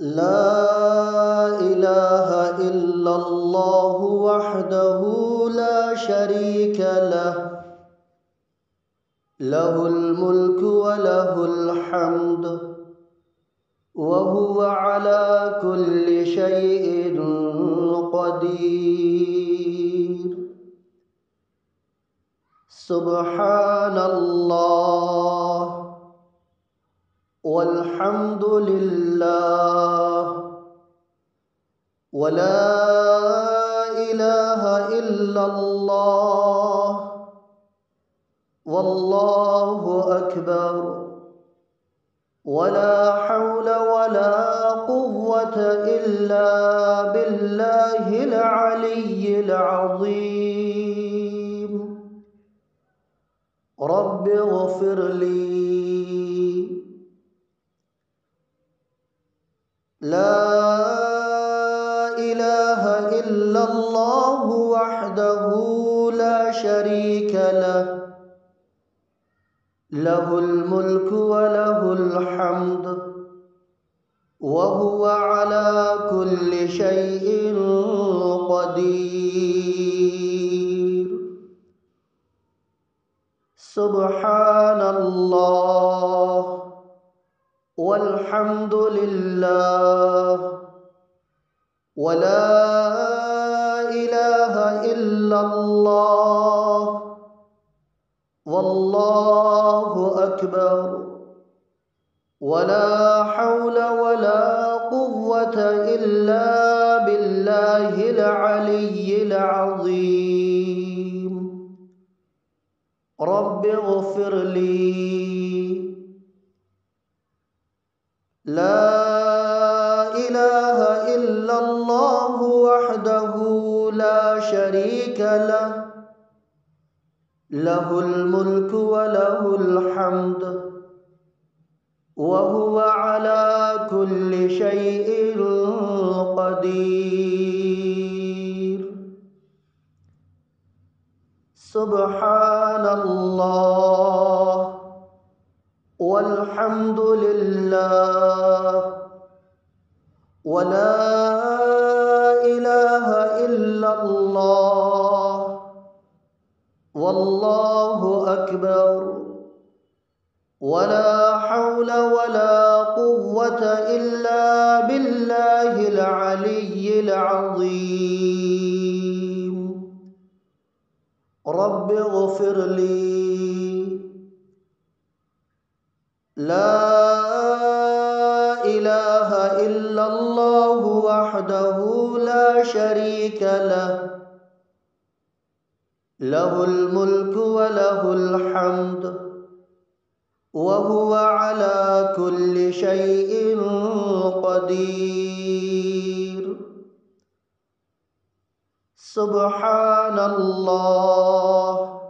لا إله إلا الله وحده لا شريك له، له الملك وله الحمد وهو على كل شيء قدير. سبحان الله والحمد لله ولا إله إلا الله والله أكبر ولا حول ولا قوة إلا بالله العلي العظيم. رب اغفر لي. لا إله إلا الله وحده لا شريك له، له الملك وله الحمد وهو على كل شيء قدير. سبحان الله والحمد لله ولا إله إلا الله والله أكبر ولا حول ولا قوة إلا بالله العلي العظيم. رب اغفر لي. لا إله إلا الله وحده لا شريك له، له الملك وله الحمد وهو على كل شيء قدير. سبحان الله والحمد لله ولا إله إلا الله والله أكبر ولا حول ولا قوة إلا بالله العلي العظيم. رب اغفر لي. لا إله إلا الله وحده لا شريك له، له الملك وله الحمد وهو على كل شيء قدير. سبحان الله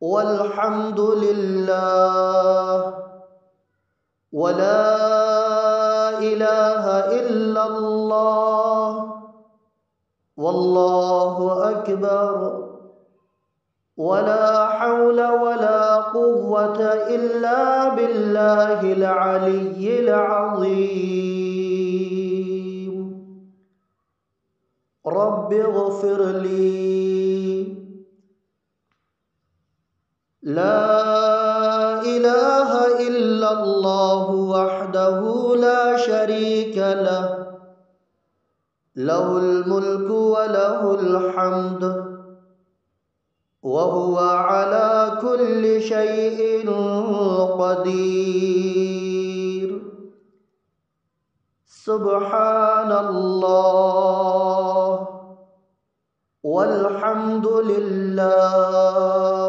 والحمد لله ولا إله إلا الله والله أكبر ولا حول ولا قوة إلا بالله العلي العظيم. رب اغفر لي. لا إله إلا الله وحده لا شريك له، له الملك وله الحمد وهو على كل شيء قدير. سبحان الله والحمد لله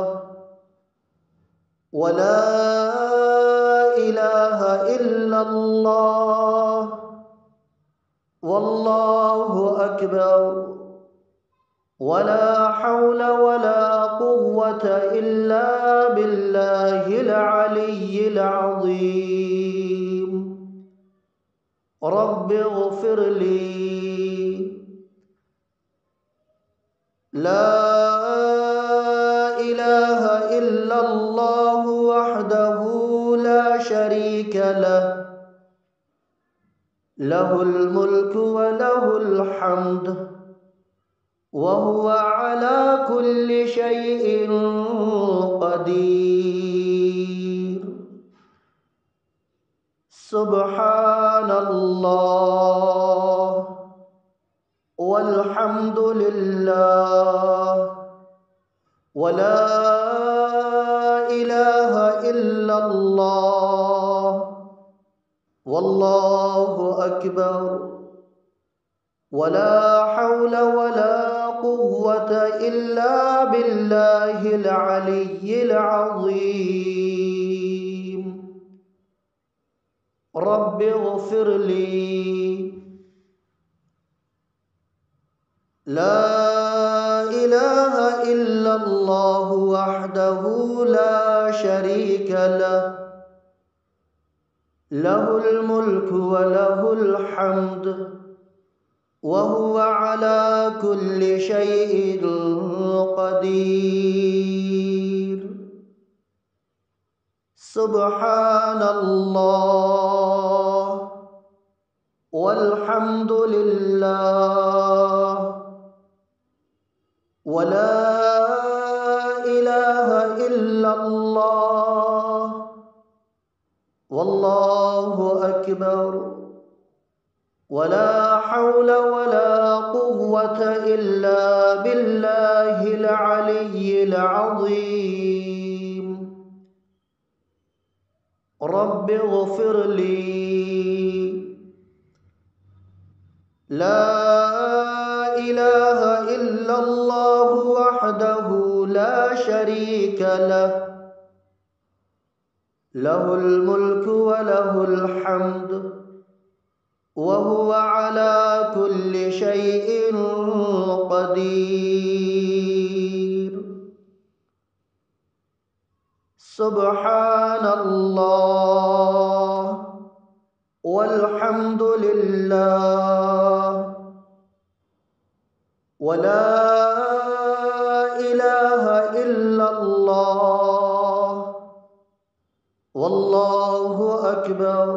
ولا إله إلا الله والله أكبر ولا حول ولا قوة إلا بالله العلي العظيم. رب اغفر لي. لا إله إلا الله وحده لا شريك له، له الملك وله الحمد وهو على كل شيء قدير. سبحان الله والحمد لله ولا إله إلا الله والله أكبر ولا حول ولا قوة إلا بالله العلي العظيم. رب اغفر لي. لا إله إلا الله وحده لا شريك له، له الملك وله الحمد وهو على كل شيء قدير. سبحان الله والحمد لله ولا إله إلا الله والله أكبر ولا حول ولا قوة إلا بالله العلي العظيم. رب اغفر لي. لا إله إلا الله وحده لا شريك له، له الملك وله الحمد وهو على كل شيء قدير. سبحان الله والحمد لله ولا إله إلا الله والله أكبر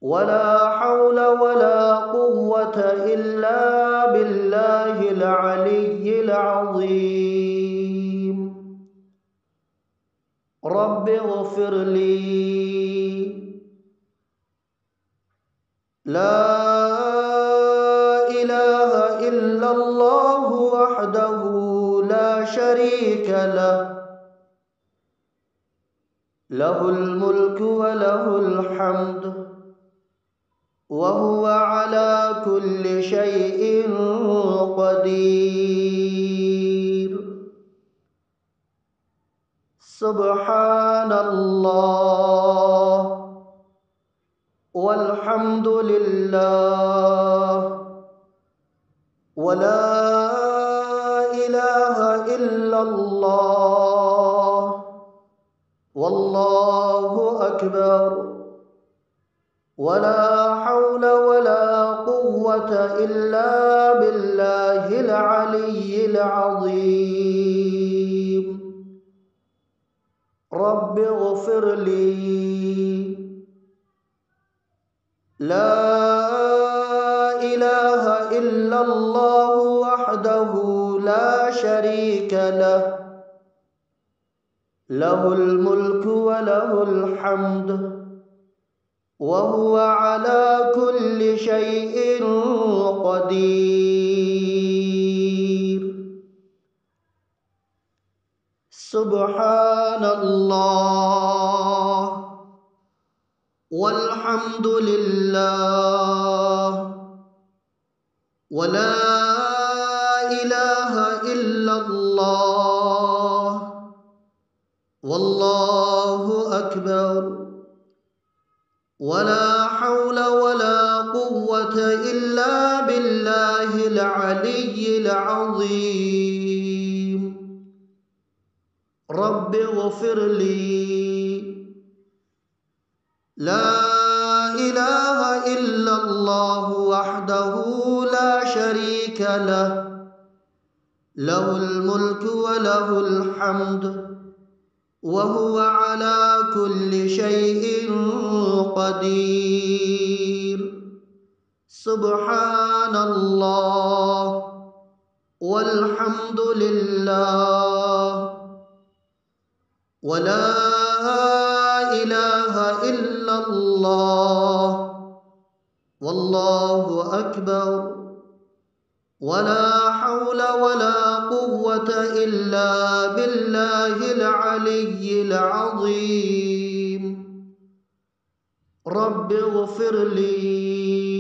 ولا حول ولا قوة إلا بالله العلي العظيم. رب اغفر لي. لا إله إلا الله وحده لا شريك له، له الملك وله الحمد وهو على كل شيء قدير. سبحان الله والحمد لله ولا إله إلا الله والله أكبر ولا حول ولا قوة إلا بالله العلي العظيم. رب اغفر لي. لا إله إلا الله وحده لا شريك له، له الملك وله الحمد وهو على كل شيء قدير. سبحان الله والحمد لله ولا إله إلا الله والله أكبر ولا حول ولا قوة إلا بالله العلي العظيم. رب اغفر لي. لا إله إلا الله وحده لا شريك له، له الملك وله الحمد وهو على كل شيء قدير. سبحان الله والحمد لله ولا إله إلا الله والله أكبر ولا حول ولا قوة إلا بالله العلي العظيم رب اغفر لي